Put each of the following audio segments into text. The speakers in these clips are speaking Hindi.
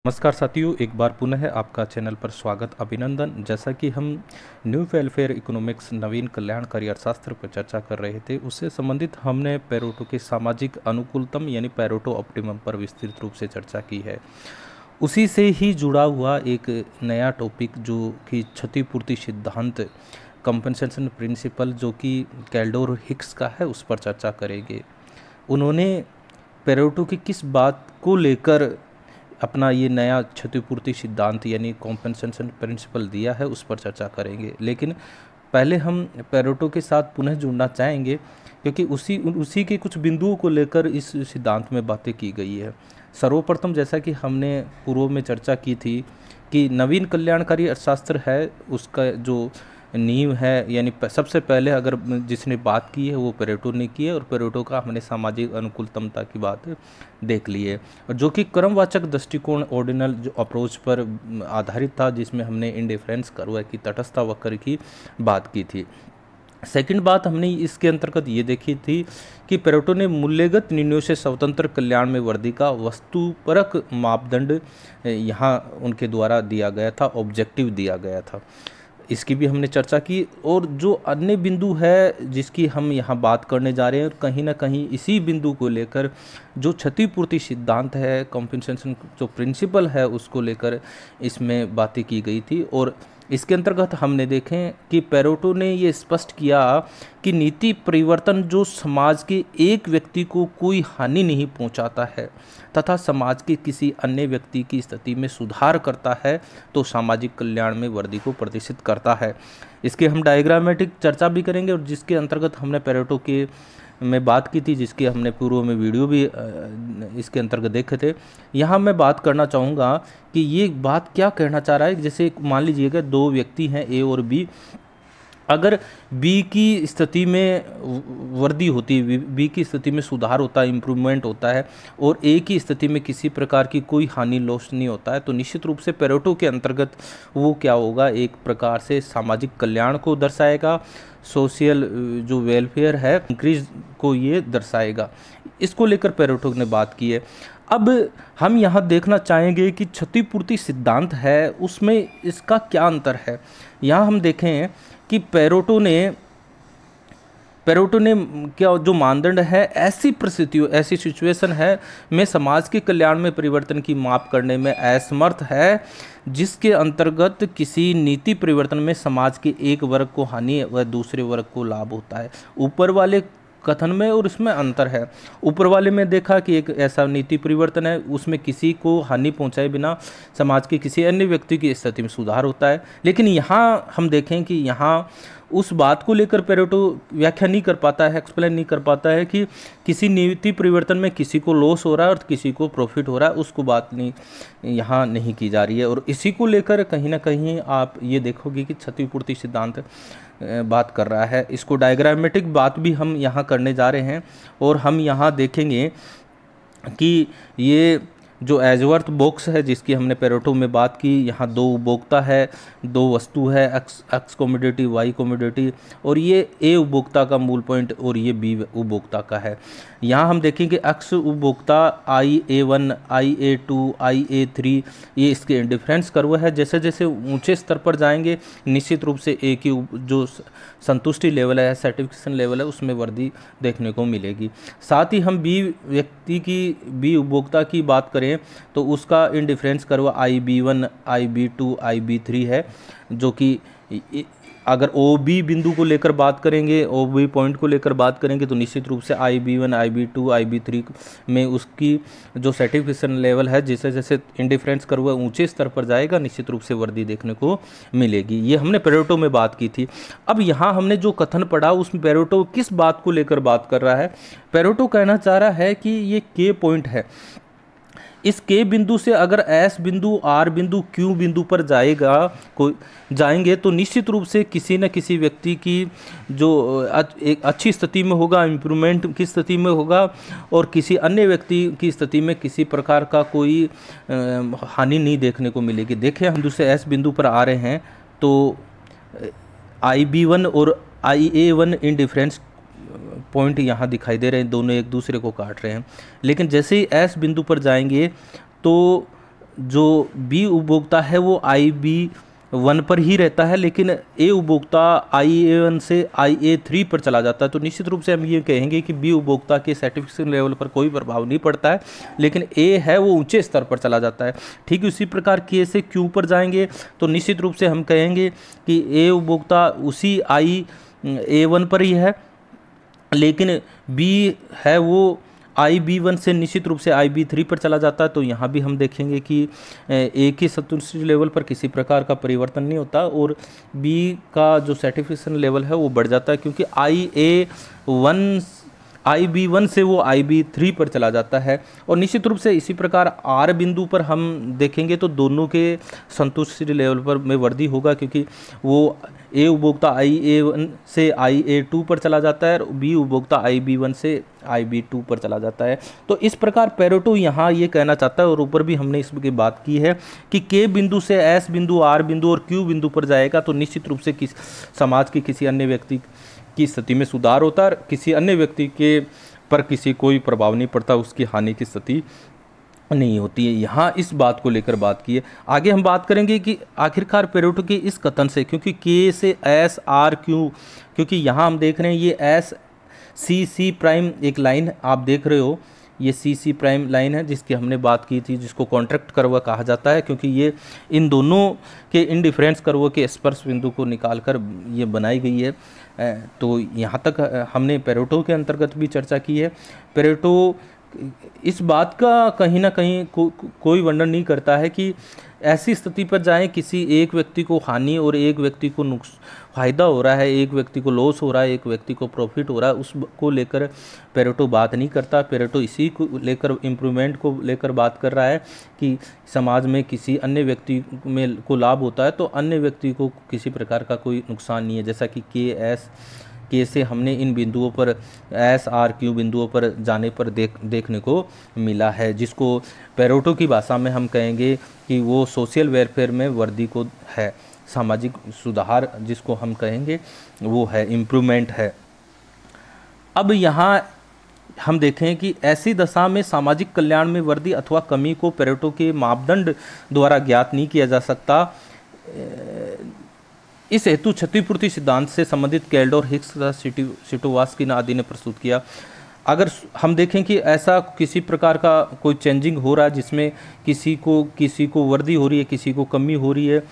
नमस्कार साथियों, एक बार पुनः आपका चैनल पर स्वागत, अभिनंदन। जैसा कि हम न्यू वेलफेयर इकोनॉमिक्स नवीन कल्याणकारी अर्थशास्त्र पर चर्चा कर रहे थे, उससे संबंधित हमने पेरेटो के सामाजिक अनुकूलतम यानी पेरेटो ऑप्टिमम पर विस्तृत रूप से चर्चा की है। उसी से ही जुड़ा हुआ एक नया टॉपिक जो कि क्षतिपूर्ति सिद्धांत कंपनसेशन प्रिंसिपल जो कि कैल्डोर हिक्स का है, उस पर चर्चा करेंगे। उन्होंने पेरेटो की किस बात को लेकर अपना ये नया क्षतिपूर्ति सिद्धांत यानी कॉम्पेंसेशन प्रिंसिपल दिया है, उस पर चर्चा करेंगे। लेकिन पहले हम पेरेटो के साथ पुनः जुड़ना चाहेंगे, क्योंकि उसी के कुछ बिंदुओं को लेकर इस सिद्धांत में बातें की गई है। सर्वप्रथम, जैसा कि हमने पूर्व में चर्चा की थी कि नवीन कल्याणकारी अर्थशास्त्र है, उसका जो नींव है यानी सबसे पहले अगर जिसने बात की है वो पेरेटो ने की है, और पेरेटो का हमने सामाजिक अनुकूलतमता की बात देख ली है, और जो कि क्रमवाचक दृष्टिकोण ऑर्डिनल जो अप्रोच पर आधारित था, जिसमें हमने इंडिफरेंस कर्व की तटस्थता वक्र की बात की थी। सेकंड बात हमने इसके अंतर्गत ये देखी थी कि पेरेटो ने मूल्यगत निर्णयों से स्वतंत्र कल्याण में वृद्धि का वस्तुपरक मापदंड यहाँ उनके द्वारा दिया गया था, ऑब्जेक्टिव दिया गया था। इसकी भी हमने चर्चा की। और जो अन्य बिंदु है जिसकी हम यहाँ बात करने जा रहे हैं, और कहीं ना कहीं इसी बिंदु को लेकर जो क्षतिपूर्ति सिद्धांत है, कॉम्पेंसेशन जो प्रिंसिपल है, उसको लेकर इसमें बातें की गई थी। और इसके अंतर्गत हमने देखें कि पेरेटो ने ये स्पष्ट किया कि नीति परिवर्तन जो समाज के एक व्यक्ति को कोई हानि नहीं पहुंचाता है तथा समाज के किसी अन्य व्यक्ति की स्थिति में सुधार करता है, तो सामाजिक कल्याण में वृद्धि को प्रदर्शित करता है। इसके हम डायग्रामेटिक चर्चा भी करेंगे, और जिसके अंतर्गत हमने पेरेटो के में बात की थी, जिसकी हमने पूर्व में वीडियो भी इसके अंतर्गत देखे थे। यहाँ मैं बात करना चाहूँगा कि ये बात क्या कहना चाह रहा है। जैसे मान लीजिएगा दो व्यक्ति हैं, ए और बी। अगर बी की स्थिति में वृद्धि होती है, बी की स्थिति में सुधार होता है, इम्प्रूवमेंट होता है, और ए की स्थिति में किसी प्रकार की कोई हानि लॉस नहीं होता है, तो निश्चित रूप से पेरेटो के अंतर्गत वो क्या होगा, एक प्रकार से सामाजिक कल्याण को दर्शाएगा, सोशल जो वेलफेयर है इंक्रीज को ये दर्शाएगा। इसको लेकर पेरेटो ने बात की है। अब हम यहाँ देखना चाहेंगे कि क्षतिपूर्ति सिद्धांत है उसमें इसका क्या अंतर है। यहाँ हम देखें कि पेरेटो ने क्या जो मानदंड है, ऐसी परिस्थितियों ऐसी सिचुएशन है में समाज के कल्याण में परिवर्तन की माप करने में असमर्थ है, जिसके अंतर्गत किसी नीति परिवर्तन में समाज के एक वर्ग को हानि व दूसरे वर्ग को लाभ होता है। ऊपर वाले कथन में और इसमें अंतर है। ऊपर वाले में देखा कि एक ऐसा नीति परिवर्तन है, उसमें किसी को हानि पहुंचाए बिना समाज के किसी अन्य व्यक्ति की स्थिति में सुधार होता है। लेकिन यहाँ हम देखें कि यहाँ उस बात को लेकर पेरेटो व्याख्या नहीं कर पाता है, एक्सप्लेन नहीं कर पाता है कि किसी नीति परिवर्तन में किसी को लॉस हो रहा है और किसी को प्रॉफिट हो रहा है, उसको बात नहीं यहाँ नहीं की जा रही है। और इसी को लेकर कहीं ना कहीं आप ये देखोगे कि क्षतिपूर्ति सिद्धांत बात कर रहा है। इसको डायग्रामेटिक बात भी हम यहाँ करने जा रहे हैं, और हम यहाँ देखेंगे कि ये जो एजवर्थ बॉक्स है जिसकी हमने पेरेटो में बात की, यहाँ दो उपभोक्ता है, दो वस्तु है, एक्स कमोडिटी वाई कमोडिटी, और ये ए उपभोक्ता का मूल पॉइंट और ये बी उपभोक्ता का है। यहाँ हम देखेंगे एक्स उपभोक्ता IA1 IA2 IA3 ये इसके इंडिफरेंस कर्व है। जैसे जैसे ऊंचे स्तर पर जाएंगे, निश्चित रूप से ए की जो संतुष्टि लेवल है, सर्टिफिकेशन लेवल है, उसमें वृद्धि देखने को मिलेगी। साथ ही हम बी व्यक्ति की, बी उपभोक्ता की बात करें तो उसका indifference curve IB1 IB2 IB3 है, जो कि अगर OB बिंदु को लेकर बात करेंगे, OB पॉइंट को लेकर बात करेंगे, तो निश्चित रूप से IB1 IB2 IB3 में उसकी जो सर्टिफिकेशन लेवल है, जैसे जैसे इंडिफरेंस कर्व ऊंचे स्तर पर जाएगा, निश्चित रूप से वृद्धि देखने को मिलेगी। ये हमने पेरेटो में बात की थी। अब यहाँ हमने जो कथन पढ़ा उसमें पेरेटो किस बात को लेकर बात कर रहा है। पेरेटो कहना चाह रहा है कि ये K पॉइंट है, इस के बिंदु से अगर एस बिंदु, आर बिंदु, क्यू बिंदु पर जाएंगे तो निश्चित रूप से किसी न किसी व्यक्ति की जो एक अच्छी स्थिति में होगा, इम्प्रूवमेंट की स्थिति में होगा, और किसी अन्य व्यक्ति की स्थिति में किसी प्रकार का कोई हानि नहीं देखने को मिलेगी। देखिए हम दूसरे एस बिंदु पर आ रहे हैं तो IB1 और IA1 इंडिफरेंस पॉइंट यहाँ दिखाई दे रहे हैं, दोनों एक दूसरे को काट रहे हैं। लेकिन जैसे ही एस बिंदु पर जाएंगे तो जो बी उपभोक्ता है वो IA1 पर ही रहता है, लेकिन ए उपभोक्ता IA1 से IA3 पर चला जाता है। तो निश्चित रूप से हम ये कहेंगे कि बी उपभोक्ता के सर्टिफिकेशन लेवल पर कोई प्रभाव नहीं पड़ता है, लेकिन ए है वो ऊंचे स्तर पर चला जाता है। ठीक उसी प्रकार के से क्यू पर जाएंगे तो निश्चित रूप से हम कहेंगे कि ए उपभोक्ता उसी IA1 पर ही है, लेकिन बी है वो IB1 से निश्चित रूप से IB3 पर चला जाता है। तो यहाँ भी हम देखेंगे कि ए के संतुष्टि लेवल पर किसी प्रकार का परिवर्तन नहीं होता और बी का जो सर्टिफिकेशन लेवल है वो बढ़ जाता है, क्योंकि IB1 से वो IB3 पर चला जाता है। और निश्चित रूप से इसी प्रकार आर बिंदु पर हम देखेंगे तो दोनों के संतुष्टि लेवल पर में वृद्धि होगा, क्योंकि वो ए उपभोक्ता IA1 से IA2 पर चला जाता है और बी उपभोक्ता IB1 से IB2 पर चला जाता है। तो इस प्रकार पेरेटो यहाँ ये कहना चाहता है, और ऊपर भी हमने इसकी बात की है कि के बिंदु से एस बिंदु, आर बिंदु और क्यू बिंदु पर जाएगा तो निश्चित रूप से किस समाज के किसी अन्य व्यक्ति की स्थिति में सुधार होता है, किसी अन्य व्यक्ति के पर किसी कोई प्रभाव नहीं पड़ता, उसकी हानि की स्थिति नहीं होती है। यहाँ इस बात को लेकर बात की है। आगे हम बात करेंगे कि आखिरकार पेरेटो के इस कथन से, क्योंकि के से एस आर क्यू, क्योंकि यहाँ हम देख रहे हैं ये एस सी प्राइम एक लाइन आप देख रहे हो, ये सी प्राइम लाइन है जिसकी हमने बात की थी, जिसको कॉन्ट्रैक्ट कर्व कहा जाता है, क्योंकि ये इन दोनों के इंडिफरेंस कर्व के स्पर्श बिंदु को निकालकर ये बनाई गई है। तो यहाँ तक हमने पेरेटो के अंतर्गत भी चर्चा की है। पेरेटो इस बात का कहीं ना कहीं कोई वर्णन नहीं करता है कि ऐसी स्थिति पर जाएं किसी एक व्यक्ति को हानि और एक व्यक्ति को फ़ायदा हो रहा है, एक व्यक्ति को लॉस हो रहा है, एक व्यक्ति को प्रॉफिट हो रहा है, उसको लेकर पेरेटो बात नहीं करता। पेरेटो इसी को लेकर, इम्प्रूवमेंट को लेकर बात कर रहा है कि समाज में किसी अन्य व्यक्ति में को लाभ होता है तो अन्य व्यक्ति को किसी प्रकार का कोई नुकसान नहीं है। जैसा कि के से हमने इन बिंदुओं पर एस आर क्यू बिंदुओं पर जाने पर देखने को मिला है, जिसको पेरेटो की भाषा में हम कहेंगे कि वो सोशल वेलफेयर में वृद्धि को है, सामाजिक सुधार जिसको हम कहेंगे वो है, इम्प्रूवमेंट है। अब यहाँ हम देखें कि ऐसी दशा में सामाजिक कल्याण में वृद्धि अथवा कमी को पेरेटो के मापदंड द्वारा ज्ञात नहीं किया जा सकता। इस हेतु क्षतिपूर्ति सिद्धांत से संबंधित कैल्डोर, हिक्स तथा सिटोवास्की आदि ने प्रस्तुत किया। अगर हम देखें कि ऐसा किसी प्रकार का कोई चेंजिंग हो रहा है जिसमें किसी को वृद्धि हो रही है, किसी को कमी हो रही है,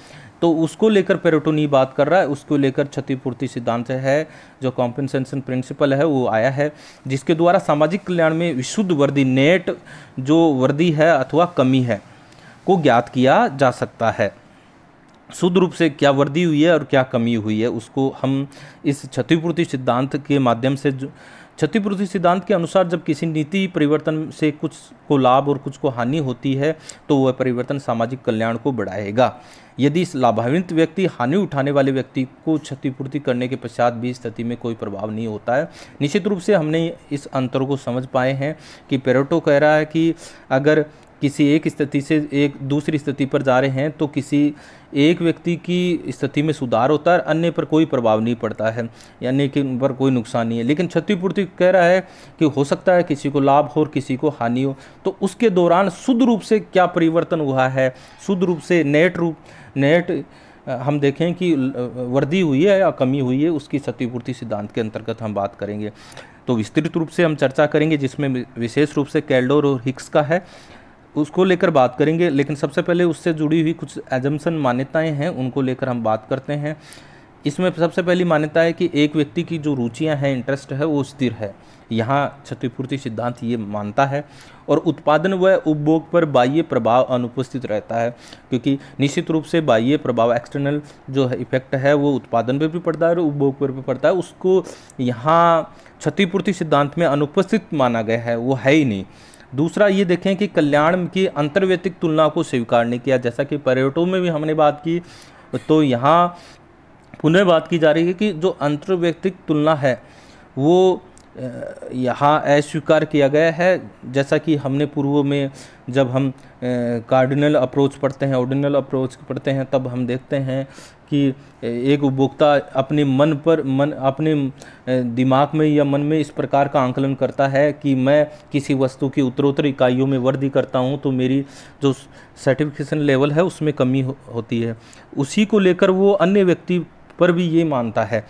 तो उसको लेकर पेरेटो नहीं बात कर रहा है, उसको लेकर क्षतिपूर्ति सिद्धांत है, जो कॉम्पेंसेशन प्रिंसिपल है वो आया है, जिसके द्वारा सामाजिक कल्याण में विशुद्ध वृद्धि, नेट जो वृद्धि है अथवा कमी है को ज्ञात किया जा सकता है। शुद्ध रूप से क्या वृद्धि हुई है और क्या कमी हुई है उसको हम इस क्षतिपूर्ति सिद्धांत के माध्यम से, क्षतिपूर्ति सिद्धांत के अनुसार जब किसी नीति परिवर्तन से कुछ को लाभ और कुछ को हानि होती है तो वह परिवर्तन सामाजिक कल्याण को बढ़ाएगा। यदि इस लाभान्वित व्यक्ति हानि उठाने वाले व्यक्ति को क्षतिपूर्ति करने के पश्चात भी स्थिति में कोई प्रभाव नहीं होता है। निश्चित रूप से हमने इस अंतर को समझ पाए हैं कि पेरेटो कह रहा है कि अगर किसी एक स्थिति से एक दूसरी स्थिति पर जा रहे हैं तो किसी एक व्यक्ति की स्थिति में सुधार होता है, अन्य पर कोई प्रभाव नहीं पड़ता है, यानी कि उन पर कोई नुकसान नहीं है। लेकिन क्षतिपूर्ति कह रहा है कि हो सकता है किसी को लाभ हो और किसी को हानि हो, तो उसके दौरान शुद्ध रूप से क्या परिवर्तन हुआ है, शुद्ध रूप से नेट हम देखें कि वृद्धि हुई है या कमी हुई है, उसकी क्षतिपूर्ति सिद्धांत के अंतर्गत हम बात करेंगे। तो विस्तृत रूप से हम चर्चा करेंगे, जिसमें विशेष रूप से कैल्डोर और हिक्स का है, उसको लेकर बात करेंगे। लेकिन सबसे पहले उससे जुड़ी हुई कुछ एजम्पशन मान्यताएं हैं, उनको लेकर हम बात करते हैं। इसमें सबसे पहली मान्यता है कि एक व्यक्ति की जो रुचियां हैं, इंटरेस्ट है, वो स्थिर है। यहाँ क्षतिपूर्ति सिद्धांत ये मानता है। और उत्पादन व उपभोग पर बाह्य प्रभाव अनुपस्थित रहता है, क्योंकि निश्चित रूप से बाह्य प्रभाव, एक्सटर्नल जो है इफेक्ट है, वो उत्पादन पर भी पड़ता है और उपभोग पर भी पड़ता है, उसको यहाँ क्षतिपूर्ति सिद्धांत में अनुपस्थित माना गया है, वो है ही नहीं। दूसरा ये देखें कि कल्याण की अंतर्वैयक्तिक तुलना को स्वीकार नहीं किया, जैसा कि पेरेटो में भी हमने बात की, तो यहाँ पुनः बात की जा रही है कि जो अंतर्वैयक्तिक तुलना है वो यहाँ अस्वीकार किया गया है। जैसा कि हमने पूर्व में जब हम कार्डिनल अप्रोच पढ़ते हैं, ऑर्डिनल अप्रोच पढ़ते हैं, तब हम देखते हैं कि एक उपभोक्ता अपने अपने दिमाग में या मन में इस प्रकार का आंकलन करता है कि मैं किसी वस्तु की उत्तरोत्तर इकाइयों में वृद्धि करता हूं तो मेरी जो सर्टिफिकेशन लेवल है उसमें कमी होती है। उसी को लेकर वो अन्य व्यक्ति पर भी ये मानता है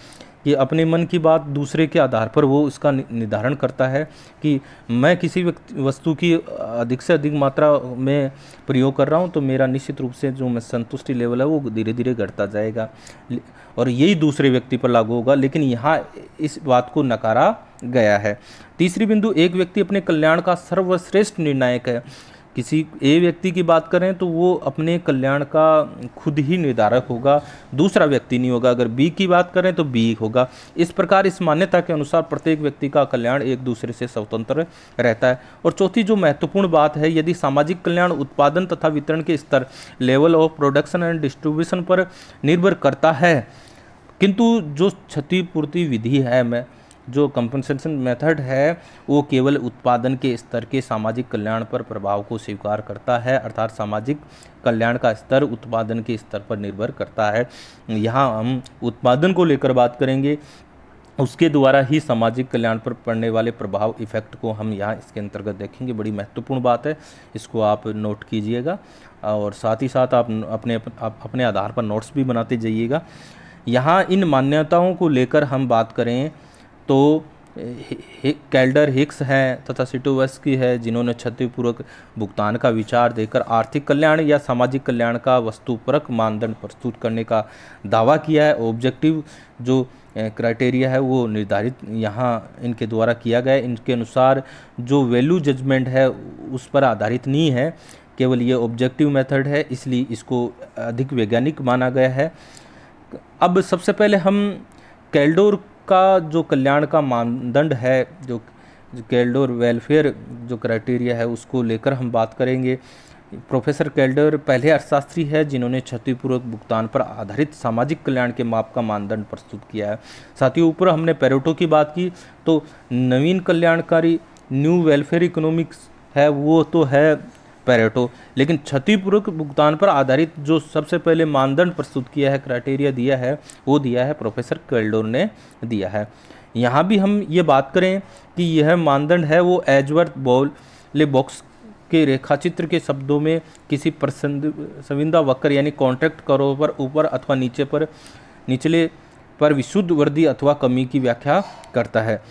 कि अपने मन की बात दूसरे के आधार पर वो इसका निर्धारण करता है कि मैं किसी वस्तु की अधिक से अधिक मात्रा में प्रयोग कर रहा हूँ तो मेरा निश्चित रूप से जो मैं संतुष्टि लेवल है वो धीरे धीरे घटता जाएगा और यही दूसरे व्यक्ति पर लागू होगा। लेकिन यहाँ इस बात को नकारा गया है। तीसरी बिंदु, एक व्यक्ति अपने कल्याण का सर्वश्रेष्ठ निर्णायक है। किसी ए व्यक्ति की बात करें तो वो अपने कल्याण का खुद ही निर्धारक होगा, दूसरा व्यक्ति नहीं होगा। अगर बी की बात करें तो बी होगा। इस प्रकार इस मान्यता के अनुसार प्रत्येक व्यक्ति का कल्याण एक दूसरे से स्वतंत्र रहता है। और चौथी जो महत्वपूर्ण बात है, यदि सामाजिक कल्याण उत्पादन तथा वितरण के स्तर, level of production and distribution पर निर्भर करता है, किंतु जो क्षतिपूर्ति विधि है जो कंपनसेशन मेथड है वो केवल उत्पादन के स्तर के सामाजिक कल्याण पर प्रभाव को स्वीकार करता है। अर्थात सामाजिक कल्याण का स्तर उत्पादन के स्तर पर निर्भर करता है। यहाँ हम उत्पादन को लेकर बात करेंगे, उसके द्वारा ही सामाजिक कल्याण पर पड़ने वाले प्रभाव इफेक्ट को हम यहाँ इसके अंतर्गत देखेंगे। बड़ी महत्वपूर्ण बात है, इसको आप नोट कीजिएगा और साथ ही साथ आप अपने आधार पर नोट्स भी बनाते जाइएगा। यहाँ इन मान्यताओं को लेकर हम बात करें तो कैल्डर हिक्स हैं तथा सिटोवस्की है जिन्होंने क्षतिपूर्वक भुगतान का विचार देकर आर्थिक कल्याण या सामाजिक कल्याण का वस्तुपरक मानदंड प्रस्तुत करने का दावा किया है। ऑब्जेक्टिव जो क्राइटेरिया है वो निर्धारित यहाँ इनके द्वारा किया गया है। इनके अनुसार जो वैल्यू जजमेंट है उस पर आधारित नहीं है, केवल ये ऑब्जेक्टिव मेथड है, इसलिए इसको अधिक वैज्ञानिक माना गया है। अब सबसे पहले हम कैल्डोर का जो कल्याण का मानदंड है, जो कैल्डोर वेलफेयर जो क्राइटेरिया है उसको लेकर हम बात करेंगे। प्रोफेसर कैल्डोर पहले अर्थशास्त्री है जिन्होंने क्षतिपूर्वक भुगतान पर आधारित सामाजिक कल्याण के माप का मानदंड प्रस्तुत किया है। साथ ही ऊपर हमने पेरेटो की बात की, तो नवीन कल्याणकारी न्यू वेलफेयर इकोनॉमिक्स है वो तो है पेरेटो, लेकिन क्षतिपूर्वक भुगतान पर आधारित जो सबसे पहले मानदंड प्रस्तुत किया है, क्राइटेरिया दिया है, वो दिया है प्रोफेसर कैल्डोर ने दिया है। यहाँ भी हम ये बात करें कि यह मानदंड है वो एजवर्थ बॉले बॉक्स के रेखाचित्र के शब्दों में किसी पसंदीदा वक्र यानी कॉन्ट्रैक्ट कर्व पर ऊपर अथवा निचले पर विशुद्ध वृद्धि अथवा कमी की व्याख्या करता है।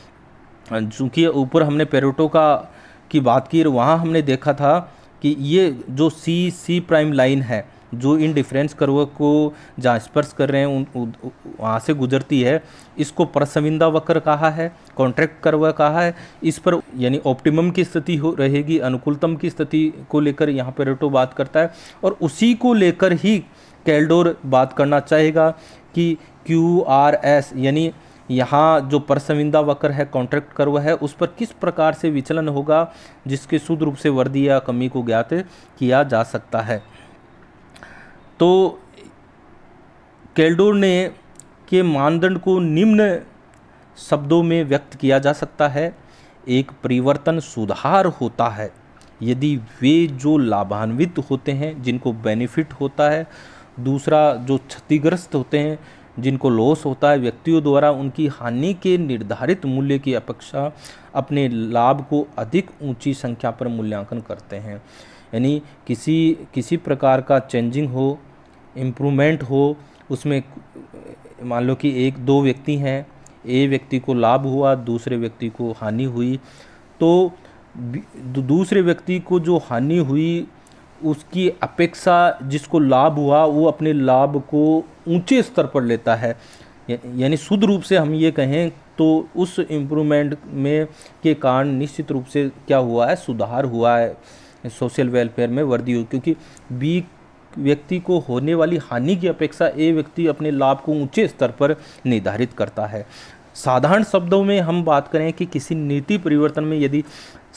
चूँकि ऊपर हमने पेरेटो की बात की, वहाँ हमने देखा था कि ये जो सी प्राइम लाइन है जो इन डिफरेंस कर्व को जहाँ स्पर्श कर रहे हैं वहाँ से गुजरती है, इसको परसविंदा वक्र कहा है, कॉन्ट्रैक्ट कर्व कहा है। इस पर यानी ऑप्टिमम की स्थिति हो रहेगी, अनुकूलतम की स्थिति को लेकर यहाँ पेरेटो बात करता है और उसी को लेकर ही कैल्डोर बात करना चाहेगा कि QRS यानी यहाँ जो परसविंदा वक्र है, कॉन्ट्रैक्ट कर्व है, उस पर किस प्रकार से विचलन होगा जिसके शुद्ध रूप से वृद्धि या कमी को ज्ञात किया जा सकता है। तो कैल्डोर ने के मानदंड को निम्न शब्दों में व्यक्त किया जा सकता है। एक परिवर्तन सुधार होता है यदि वे जो लाभान्वित होते हैं जिनको बेनिफिट होता है, दूसरा जो क्षतिग्रस्त होते हैं जिनको लॉस होता है, व्यक्तियों द्वारा उनकी हानि के निर्धारित मूल्य की अपेक्षा अपने लाभ को अधिक ऊंची संख्या पर मूल्यांकन करते हैं। यानी किसी प्रकार का चेंजिंग हो, इम्प्रूवमेंट हो, उसमें मान लो कि एक दो व्यक्ति हैं, ए व्यक्ति को लाभ हुआ, दूसरे व्यक्ति को हानि हुई, तो दूसरे व्यक्ति को जो हानि हुई उसकी अपेक्षा जिसको लाभ हुआ वो अपने लाभ को ऊंचे स्तर पर लेता है। यानी शुद्ध रूप से हम ये कहें तो उस इम्प्रूवमेंट में के कारण निश्चित रूप से क्या हुआ है, सुधार हुआ है, सोशल वेलफेयर में वृद्धि हुई, क्योंकि बी व्यक्ति को होने वाली हानि की अपेक्षा ए व्यक्ति अपने लाभ को ऊंचे स्तर पर निर्धारित करता है। साधारण शब्दों में हम बात करें कि किसी नीति परिवर्तन में यदि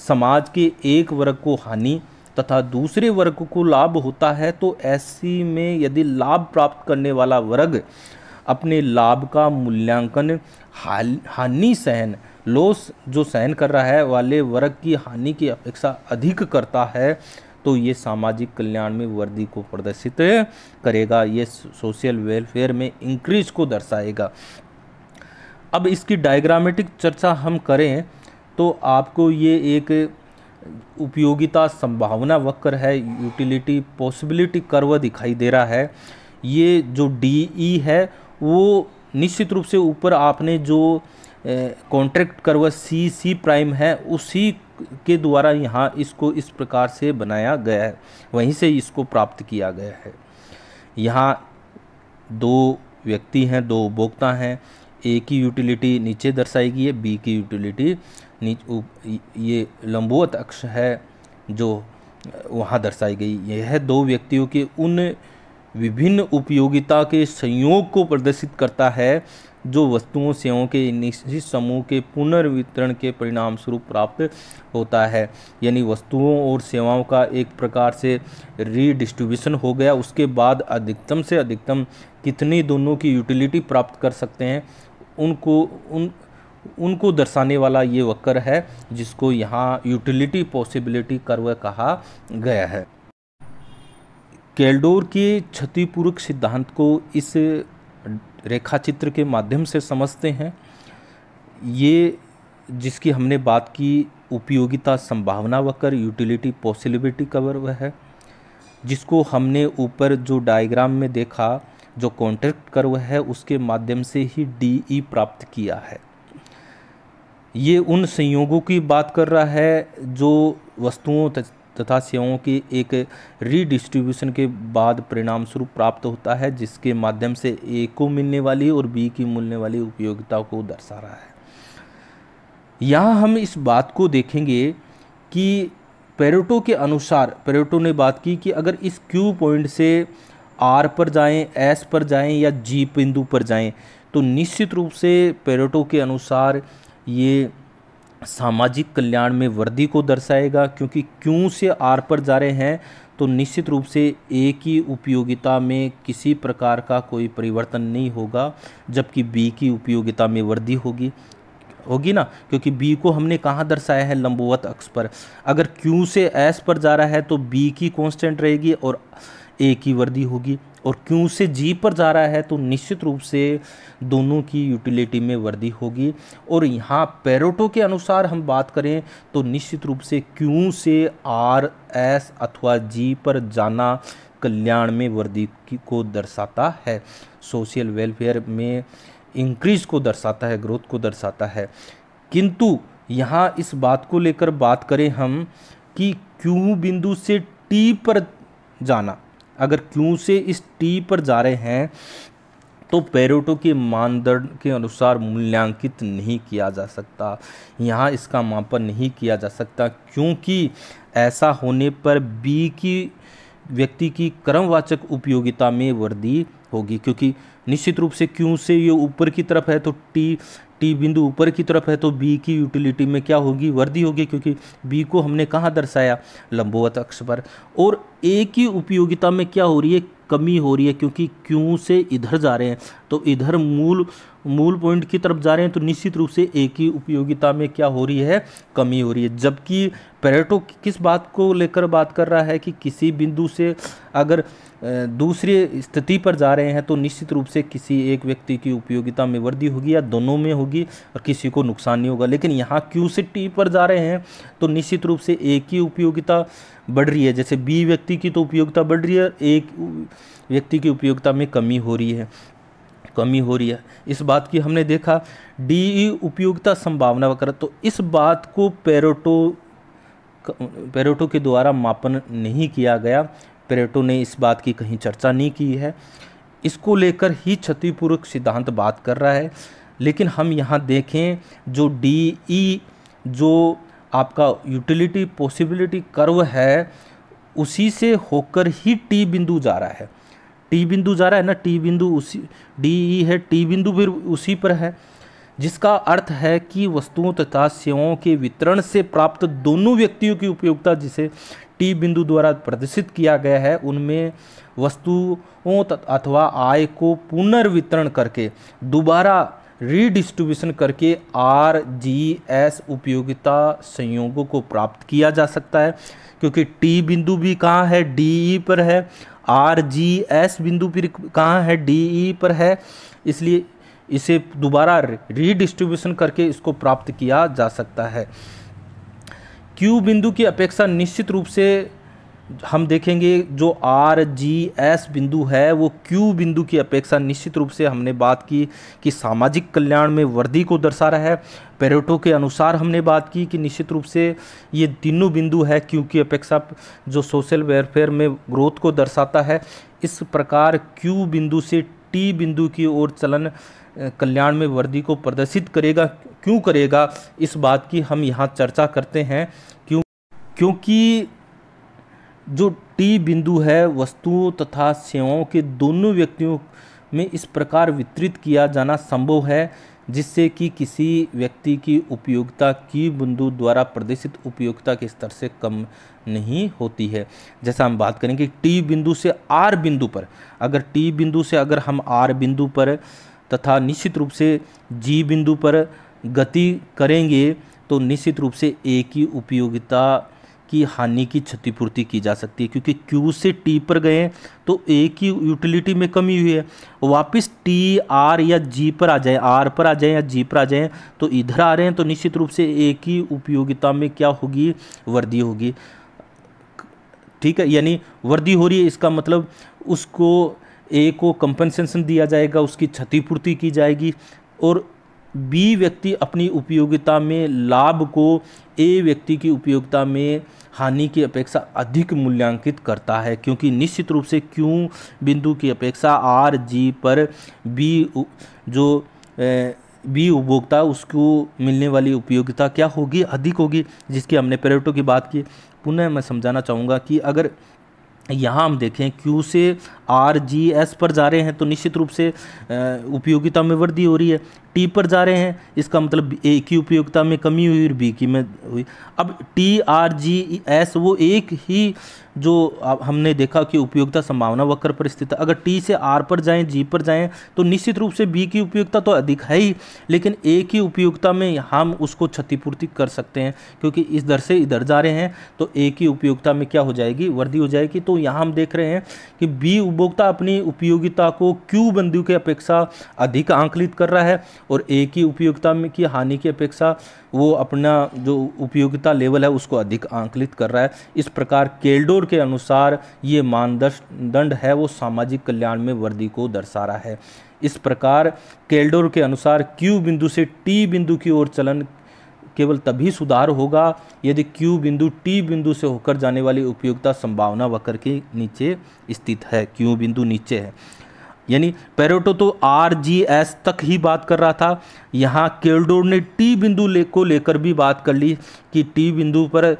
समाज के एक वर्ग को हानि तथा दूसरे वर्ग को लाभ होता है तो ऐसी में यदि लाभ प्राप्त करने वाला वर्ग अपने लाभ का मूल्यांकन हानि सहन, लॉस जो सहन कर रहा है वाले वर्ग की हानि की अपेक्षा अधिक करता है, तो ये सामाजिक कल्याण में वृद्धि को प्रदर्शित करेगा, ये सोशल वेलफेयर में इंक्रीज को दर्शाएगा। अब इसकी डायग्रामेटिक चर्चा हम करें तो आपको ये एक उपयोगिता संभावना वक्र है, यूटिलिटी पॉसिबिलिटी कर्व दिखाई दे रहा है। ये जो DE है वो निश्चित रूप से ऊपर आपने जो कॉन्ट्रैक्ट कर्व C प्राइम है उसी के द्वारा यहाँ इसको इस प्रकार से बनाया गया है, वहीं से इसको प्राप्त किया गया है। यहाँ दो व्यक्ति हैं, दो उपभोक्ता हैं, A की यूटिलिटी नीचे दर्शाई गई है, B की यूटिलिटी ये लंबवत अक्ष है जो वहाँ दर्शाई गई। यह दो व्यक्तियों के उन विभिन्न उपयोगिता के संयोग को प्रदर्शित करता है जो वस्तुओं सेवाओं के निश्चित समूह के पुनर्वितरण के परिणाम स्वरूप प्राप्त होता है। यानी वस्तुओं और सेवाओं का एक प्रकार से रीडिस्ट्रीब्यूशन हो गया, उसके बाद अधिकतम से अधिकतम कितनी दोनों की यूटिलिटी प्राप्त कर सकते हैं उनको दर्शाने वाला ये वक्र है, जिसको यहाँ यूटिलिटी पॉसिबिलिटी कर्व कहा गया है। केल्डोर के क्षतिपूरक सिद्धांत को इस रेखाचित्र के माध्यम से समझते हैं। ये जिसकी हमने बात की उपयोगिता संभावना वक्र, यूटिलिटी पॉसिबिलिटी कर्व है, जिसको हमने ऊपर जो डायग्राम में देखा, जो कॉन्ट्रैक्ट कर्व है, उसके माध्यम से ही DE प्राप्त किया है। ये उन संयोगों की बात कर रहा है जो वस्तुओं तथा सेवाओं के एक रीडिस्ट्रीब्यूशन के बाद परिणाम स्वरूप प्राप्त होता है, जिसके माध्यम से A को मिलने वाली और B की मिलने वाली उपयोगिता को दर्शा रहा है। यहाँ हम इस बात को देखेंगे कि पेरेटो के अनुसार, पेरेटो ने बात की कि अगर इस Q पॉइंट से R पर जाएं, S पर जाएं या G बिंदु पर जाएं, तो निश्चित रूप से पेरेटो के अनुसार ये सामाजिक कल्याण में वृद्धि को दर्शाएगा, क्योंकि Q से R पर जा रहे हैं तो निश्चित रूप से A की उपयोगिता में किसी प्रकार का कोई परिवर्तन नहीं होगा, जबकि B की उपयोगिता में वृद्धि होगी ना, क्योंकि B को हमने कहाँ दर्शाया है, लंबवत अक्ष पर। अगर Q से S पर जा रहा है तो B की कांस्टेंट रहेगी और A की वृद्धि होगी, और Q से G पर जा रहा है तो निश्चित रूप से दोनों की यूटिलिटी में वृद्धि होगी। और यहाँ पेरेटो के अनुसार हम बात करें तो निश्चित रूप से Q से R, S अथवा G पर जाना कल्याण में वृद्धि को दर्शाता है, सोशल वेलफेयर में इंक्रीज को दर्शाता है, ग्रोथ को दर्शाता है। किंतु यहाँ इस बात को लेकर बात करें हम कि Q बिंदु से T पर जाना, अगर Q से इस T पर जा रहे हैं तो पेरेटो के मानदंड के अनुसार मूल्यांकित नहीं किया जा सकता, यहाँ इसका मापन नहीं किया जा सकता, क्योंकि ऐसा होने पर B की व्यक्ति की क्रमवाचक उपयोगिता में वृद्धि होगी, क्योंकि निश्चित रूप से Q से ये ऊपर की तरफ है तो T बिंदु ऊपर की तरफ है तो B की यूटिलिटी में क्या होगी, वृद्धि होगी, क्योंकि B को हमने कहाँ दर्शाया, लंबवत अक्ष पर। और A की उपयोगिता में क्या हो रही है, कमी हो रही है, क्योंकि Q से इधर जा रहे हैं तो इधर मूल पॉइंट की तरफ जा रहे हैं, तो निश्चित रूप से A की उपयोगिता में क्या हो रही है, कमी हो रही है। जबकि पेरेटो किस बात को लेकर बात कर रहा है कि किसी बिंदु से अगर दूसरी स्थिति पर जा रहे हैं तो निश्चित रूप से किसी एक व्यक्ति की उपयोगिता में वृद्धि होगी या दोनों में होगी और किसी को नुकसान नहीं होगा। लेकिन यहाँ Q से T पर जा रहे हैं तो निश्चित रूप से A की उपयोगिता बढ़ रही है, जैसे B व्यक्ति की तो उपयोगिता बढ़ रही है, एक व्यक्ति की उपयोगिता में कमी हो रही है। इस बात की हमने देखा। DE उपयोगिता संभावना वक्र, तो इस बात को पेरेटो के द्वारा मापन नहीं किया गया, पेरेटो ने इस बात की कहीं चर्चा नहीं की है, इसको लेकर ही क्षतिपूरक सिद्धांत बात कर रहा है। लेकिन हम यहाँ देखें जो DE जो आपका यूटिलिटी पॉसिबिलिटी कर्व है उसी से होकर ही T बिंदु जा रहा है, T बिंदु जा रहा है ना, T बिंदु उसी DE है, T बिंदु फिर उसी पर है, जिसका अर्थ है कि वस्तुओं तथा सेवाओं के वितरण से प्राप्त दोनों व्यक्तियों की उपयोगिता जिसे T बिंदु द्वारा प्रदर्शित किया गया है, उनमें वस्तुओं अथवा आय को पुनर्वितरण करके दोबारा रीडिस्ट्रीब्यूशन करके आर जी एस उपयोगिता संयोगों को प्राप्त किया जा सकता है, क्योंकि टी बिंदु भी कहाँ है, डी ई पर है, आर जी एस बिंदु भी कहाँ है, डी ई पर है, इसलिए इसे दोबारा रीडिस्ट्रीब्यूशन करके इसको प्राप्त किया जा सकता है। क्यू बिंदु की अपेक्षा निश्चित रूप से हम देखेंगे जो आर जी एस बिंदु है वो क्यू बिंदु की अपेक्षा निश्चित रूप से हमने बात की कि सामाजिक कल्याण में वृद्धि को दर्शा रहा है। पेरेटो के अनुसार हमने बात की कि निश्चित रूप से ये तीनों बिंदु है क्यू की अपेक्षा जो सोशल वेलफेयर में ग्रोथ को दर्शाता है। इस प्रकार क्यू बिंदु से टी बिंदु की ओर चलन कल्याण में वृद्धि को प्रदर्शित करेगा। क्यों करेगा, इस बात की हम यहाँ चर्चा करते हैं। क्योंकि जो टी बिंदु है वस्तुओं तथा सेवाओं के दोनों व्यक्तियों में इस प्रकार वितरित किया जाना संभव है जिससे कि किसी व्यक्ति की उपयोगिता क्यू बिंदु द्वारा प्रदर्शित उपयोगिता के स्तर से कम नहीं होती है। जैसा हम बात करेंगे टी बिंदु से आर बिंदु पर, अगर टी बिंदु से अगर हम आर बिंदु पर तथा निश्चित रूप से जी बिंदु पर गति करेंगे तो निश्चित रूप से ए की उपयोगिता की हानि की क्षतिपूर्ति की जा सकती है, क्योंकि क्यू से टी पर गए तो ए की यूटिलिटी में कमी हुई है, वापस टी आर या जी पर आ जाए, आर पर आ जाए या जी पर आ जाए तो इधर आ रहे हैं तो निश्चित रूप से ए की उपयोगिता में क्या होगी, वृद्धि होगी। ठीक है, यानी वृद्धि हो रही है, इसका मतलब उसको ए को कंपनसेशन दिया जाएगा, उसकी क्षतिपूर्ति की जाएगी और बी व्यक्ति अपनी उपयोगिता में लाभ को ए व्यक्ति की उपयोगिता में हानि की अपेक्षा अधिक मूल्यांकित करता है, क्योंकि निश्चित रूप से क्यू बिंदु की अपेक्षा आर जी पर बी जो बी उपभोक्ता उसको मिलने वाली उपयोगिता क्या होगी, अधिक होगी, जिसकी हमने पेरेटो की बात की। पुनः मैं समझाना चाहूँगा कि अगर यहाँ हम देखें क्यू से आर जी एस पर जा रहे हैं तो निश्चित रूप से उपयोगिता में वृद्धि हो रही है, टी पर जा रहे हैं इसका मतलब ए की उपयोगिता में कमी हुई और बी की में हुई। अब टी आर जी एस वो एक ही जो हमने देखा कि उपयोगिता संभावना वक्र पर स्थित है, अगर टी से आर पर जाएं जी पर जाएं तो निश्चित रूप से बी की उपयोगिता तो अधिक है ही, लेकिन ए की उपयोगिता में हम उसको क्षतिपूर्ति कर सकते हैं क्योंकि इस दर से इधर जा रहे हैं तो ए की उपयोगिता में क्या हो जाएगी, वृद्धि हो जाएगी। तो यहाँ हम देख रहे हैं कि बी उपभोक्ता अपनी उपयोगिता को क्यू बिंदु की अपेक्षा अधिक आंकलित कर रहा है और ए की उपयोगिता में की हानि की अपेक्षा वो अपना जो उपयोगिता लेवल है उसको अधिक आंकलित कर रहा है। इस प्रकार केल्डोर के अनुसार ये मानदंड है वो सामाजिक कल्याण में वृद्धि को दर्शा रहा है। इस प्रकार केल्डोर के अनुसार क्यू बिंदु से टी बिंदु की ओर चलन केवल तभी सुधार होगा यदि क्यू बिंदु टी बिंदु से होकर जाने वाली उपयोगिता संभावना वक्र के नीचे स्थित है, क्यू बिंदु नीचे है। यानी पेरेटो तो आर जी एस तक ही बात कर रहा था, यहाँ केल्डोर ने टी बिंदु को लेकर भी बात कर ली कि टी बिंदु पर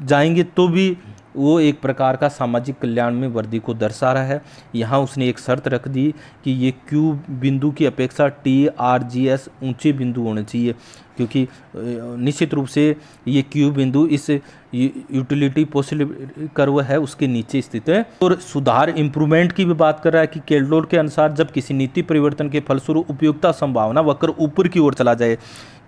जाएंगे तो भी वो एक प्रकार का सामाजिक कल्याण में वृद्धि को दर्शा रहा है। यहाँ उसने एक शर्त रख दी कि ये क्यू बिंदु की अपेक्षा टी आर जी एस ऊंचे बिंदु होने चाहिए, क्योंकि निश्चित रूप से ये क्यू बिंदु इस यूटिलिटी पॉसिबिलिटी कर्व है उसके नीचे स्थित है। और सुधार इम्प्रूवमेंट की भी बात कर रहा है कि केल्डोर के अनुसार जब किसी नीति परिवर्तन के फलस्वरूप उपयोगिता संभावना वक्र ऊपर की ओर चला जाए,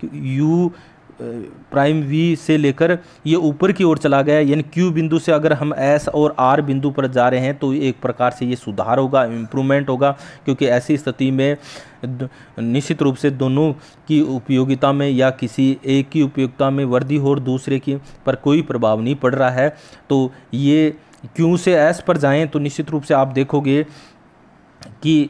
यू प्राइम वी से लेकर ये ऊपर की ओर चला गया, यानी क्यू बिंदु से अगर हम एस और आर बिंदु पर जा रहे हैं तो एक प्रकार से ये सुधार होगा, इम्प्रूवमेंट होगा, क्योंकि ऐसी स्थिति में निश्चित रूप से दोनों की उपयोगिता में या किसी एक की उपयोगिता में वृद्धि हो और दूसरे की पर कोई प्रभाव नहीं पड़ रहा है। तो ये क्यू से एस पर जाएं तो निश्चित रूप से आप देखोगे कि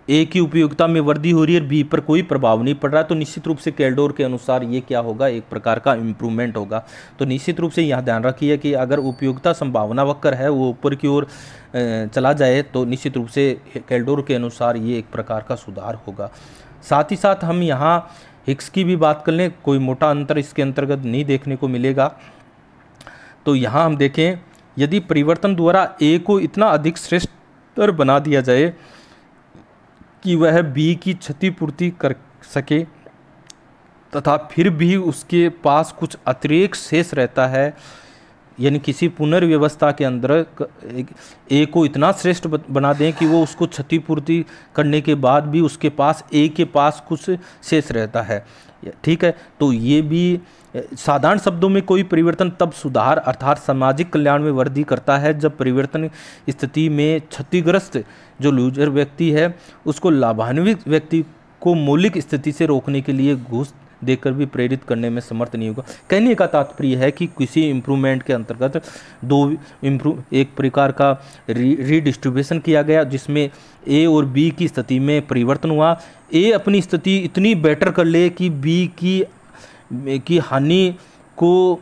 ए की उपयोगिता में वृद्धि हो रही है, बी पर कोई प्रभाव नहीं पड़ रहा है, तो निश्चित रूप से केल्डोर के अनुसार ये क्या होगा, एक प्रकार का इम्प्रूवमेंट होगा। तो निश्चित रूप से यहाँ ध्यान रखिए कि अगर उपयोगिता संभावना वक्र है वो ऊपर की ओर चला जाए तो निश्चित रूप से केल्डोर के अनुसार ये एक प्रकार का सुधार होगा। साथ ही साथ हम यहाँ हिक्स की भी बात कर लें, कोई मोटा अंतर इसके अंतर्गत नहीं देखने को मिलेगा। तो यहाँ हम देखें यदि परिवर्तन द्वारा ए को इतना अधिक श्रेष्ठ बना दिया जाए कि वह बी की क्षतिपूर्ति कर सके तथा फिर भी उसके पास कुछ अतिरिक्त शेष रहता है यानी किसी पुनर्व्यवस्था के अंदर ए को इतना श्रेष्ठ बना दें कि वो उसको क्षतिपूर्ति करने के बाद भी उसके पास ए के पास कुछ शेष रहता है। ठीक है, तो ये भी साधारण शब्दों में कोई परिवर्तन तब सुधार अर्थात सामाजिक कल्याण में वृद्धि करता है जब परिवर्तन स्थिति में क्षतिग्रस्त जो लूजर व्यक्ति है उसको लाभान्वित व्यक्ति को मौलिक स्थिति से रोकने के लिए घूस देकर भी प्रेरित करने में समर्थ नहीं होगा। कहने का तात्पर्य है कि किसी इम्प्रूवमेंट के अंतर्गत एक प्रकार का रीडिस्ट्रीब्यूशन किया गया जिसमें ए और बी की स्थिति में परिवर्तन हुआ। ए अपनी स्थिति इतनी बेटर कर ले कि बी की हानि को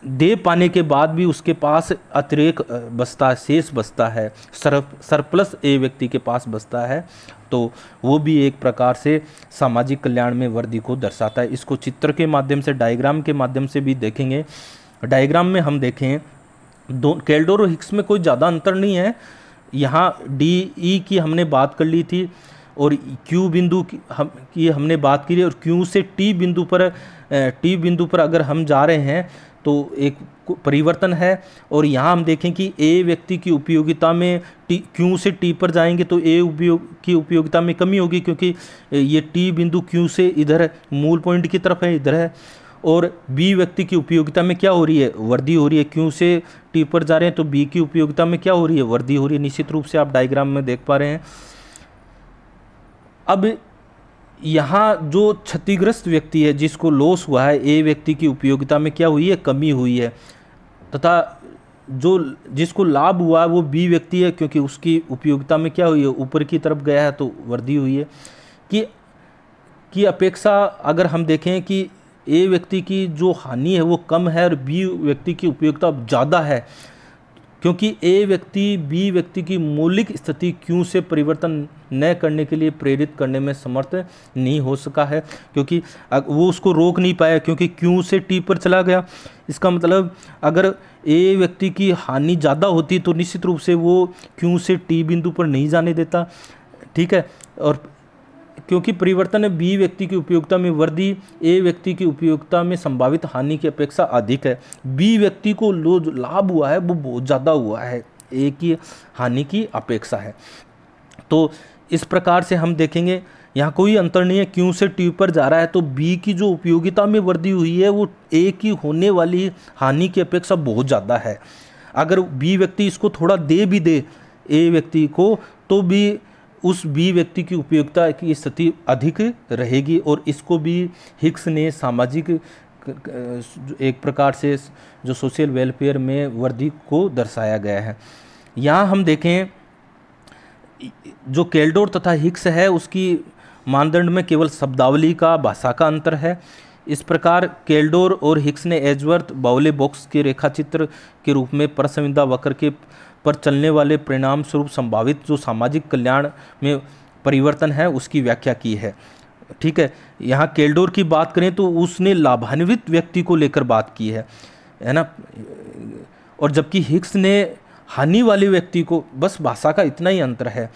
दे पाने के बाद भी उसके पास अतिरिक्त बचता है, शेष बचता है, सरप्लस ए व्यक्ति के पास बचता है, तो वो भी एक प्रकार से सामाजिक कल्याण में वृद्धि को दर्शाता है। इसको चित्र के माध्यम से, डायग्राम के माध्यम से भी देखेंगे। डायग्राम में हम देखें केल्डोर और हिक्स में कोई ज़्यादा अंतर नहीं है। यहाँ डी ई की हमने बात कर ली थी और क्यू बिंदु की हमने बात की और क्यू से टी बिंदु पर अगर हम जा रहे हैं तो एक परिवर्तन है। और यहाँ हम देखें कि ए व्यक्ति की उपयोगिता में क्यू से टी पर जाएंगे तो ए की उपयोगिता में कमी होगी क्योंकि ये टी बिंदु क्यू से इधर मूल पॉइंट की तरफ है, इधर है। और बी व्यक्ति की उपयोगिता में क्या हो रही है, वृद्धि हो रही है। क्यू से टी पर जा रहे हैं तो बी की उपयोगिता में क्या हो रही है, वृद्धि हो रही है। निश्चित रूप से आप डायग्राम में देख पा रहे हैं। अब यहाँ जो क्षतिग्रस्त व्यक्ति है जिसको लॉस हुआ है, ए व्यक्ति की उपयोगिता में क्या हुई है, कमी हुई है, तथा जिसको लाभ हुआ है वो बी व्यक्ति है क्योंकि उसकी उपयोगिता में क्या हुई है, ऊपर की तरफ गया है तो वृद्धि हुई है। कि अपेक्षा अगर हम देखें कि ए व्यक्ति की जो हानि है वो कम है और बी व्यक्ति की उपयोगिता ज़्यादा है क्योंकि ए व्यक्ति बी व्यक्ति की मौलिक स्थिति क्यों से परिवर्तन न करने के लिए प्रेरित करने में समर्थ नहीं हो सका है क्योंकि वो उसको रोक नहीं पाया क्योंकि क्यों से टी पर चला गया। इसका मतलब अगर ए व्यक्ति की हानि ज़्यादा होती तो निश्चित रूप से वो क्यों से टी बिंदु पर नहीं जाने देता। ठीक है, और क्योंकि परिवर्तन बी व्यक्ति की उपयोगिता में वृद्धि ए व्यक्ति की उपयोगिता में संभावित हानि की अपेक्षा अधिक है। बी व्यक्ति को जो लाभ हुआ है वो बहुत ज़्यादा हुआ है, ए की हानि की अपेक्षा है। तो इस प्रकार से हम देखेंगे यहाँ कोई अंतर नहीं है। क्यू से टी पर जा रहा है तो बी की जो उपयोगिता में वृद्धि हुई है वो ए की होने वाली हानि की अपेक्षा बहुत ज़्यादा है। अगर बी व्यक्ति इसको थोड़ा दे भी दे ए व्यक्ति को तो भी उस बी व्यक्ति की उपयोगिता की स्थिति अधिक रहेगी। और इसको भी हिक्स ने सामाजिक एक प्रकार से जो सोशल वेलफेयर में वृद्धि को दर्शाया गया है। यहाँ हम देखें जो केल्डोर तथा हिक्स है उसकी मानदंड में केवल शब्दावली का, भाषा का अंतर है। इस प्रकार केल्डोर और हिक्स ने एजवर्थ बाउले बॉक्स के रेखाचित्र के रूप में परसंविदा वक्र के पर चलने वाले परिणाम स्वरूप संभावित जो सामाजिक कल्याण में परिवर्तन है उसकी व्याख्या की है। ठीक है, यहाँ केल्डोर की बात करें तो उसने लाभान्वित व्यक्ति को लेकर बात की है ना, और जबकि हिक्स ने हानि वाले व्यक्ति को, बस भाषा का इतना ही अंतर है।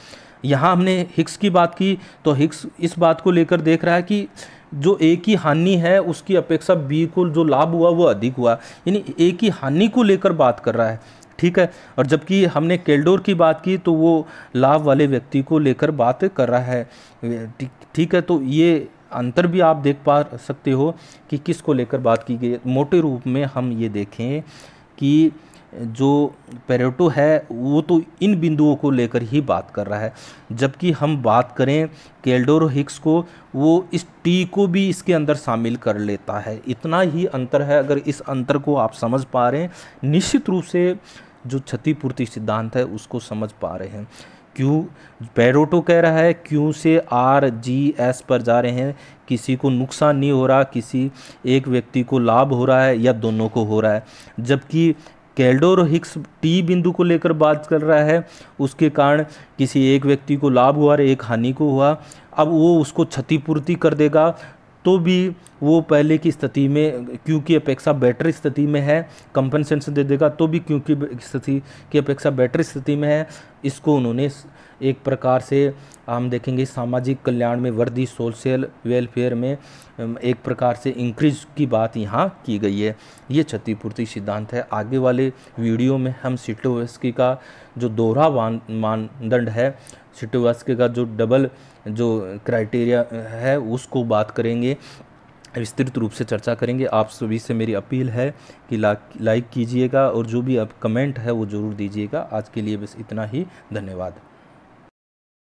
यहाँ हमने हिक्स की बात की तो हिक्स इस बात को लेकर देख रहा है कि जो ए की हानि है उसकी अपेक्षा बी को जो लाभ हुआ वो अधिक हुआ, यानी ए की हानि को लेकर बात कर रहा है। ठीक है, और जबकि हमने केल्डोर की बात की तो वो लाभ वाले व्यक्ति को लेकर बात कर रहा है। ठीक है, तो ये अंतर भी आप देख पा सकते हो कि किसको लेकर बात की गई है। मोटे रूप में हम ये देखें कि जो पेरेटो है वो तो इन बिंदुओं को लेकर ही बात कर रहा है, जबकि हम बात करें केल्डोर और हिक्स को, वो इस टी को भी इसके अंदर शामिल कर लेता है। इतना ही अंतर है। अगर इस अंतर को आप समझ पा रहे हैं, निश्चित रूप से जो क्षतिपूर्ति सिद्धांत है उसको समझ पा रहे हैं। क्यों पेरेटो कह रहा है क्यों से आर जी एस पर जा रहे हैं, किसी को नुकसान नहीं हो रहा, किसी एक व्यक्ति को लाभ हो रहा है या दोनों को हो रहा है। जबकि केल्डोर और हिक्स टी बिंदु को लेकर बात कर रहा है, उसके कारण किसी एक व्यक्ति को लाभ हुआ और एक हानि को हुआ। अब वो उसको क्षतिपूर्ति कर देगा तो भी वो पहले की स्थिति में क्योंकि अपेक्षा बेटर स्थिति में है, कंपनसेशन दे देगा तो भी क्योंकि स्थिति की अपेक्षा बेटर स्थिति में है। इसको उन्होंने एक प्रकार से हम देखेंगे सामाजिक कल्याण में वृद्धि, सोशल वेलफेयर में एक प्रकार से इंक्रीज की बात यहाँ की गई है। ये क्षतिपूर्ति सिद्धांत है। आगे वाले वीडियो में हम सिटोवस्की का जो दोहरा मानदंड है, सिटोवस्की का जो डबल जो क्राइटेरिया है उसको बात करेंगे, विस्तृत रूप से चर्चा करेंगे। आप सभी से मेरी अपील है कि लाइक कीजिएगा और जो भी आप कमेंट है वो ज़रूर दीजिएगा। आज के लिए बस इतना ही, धन्यवाद।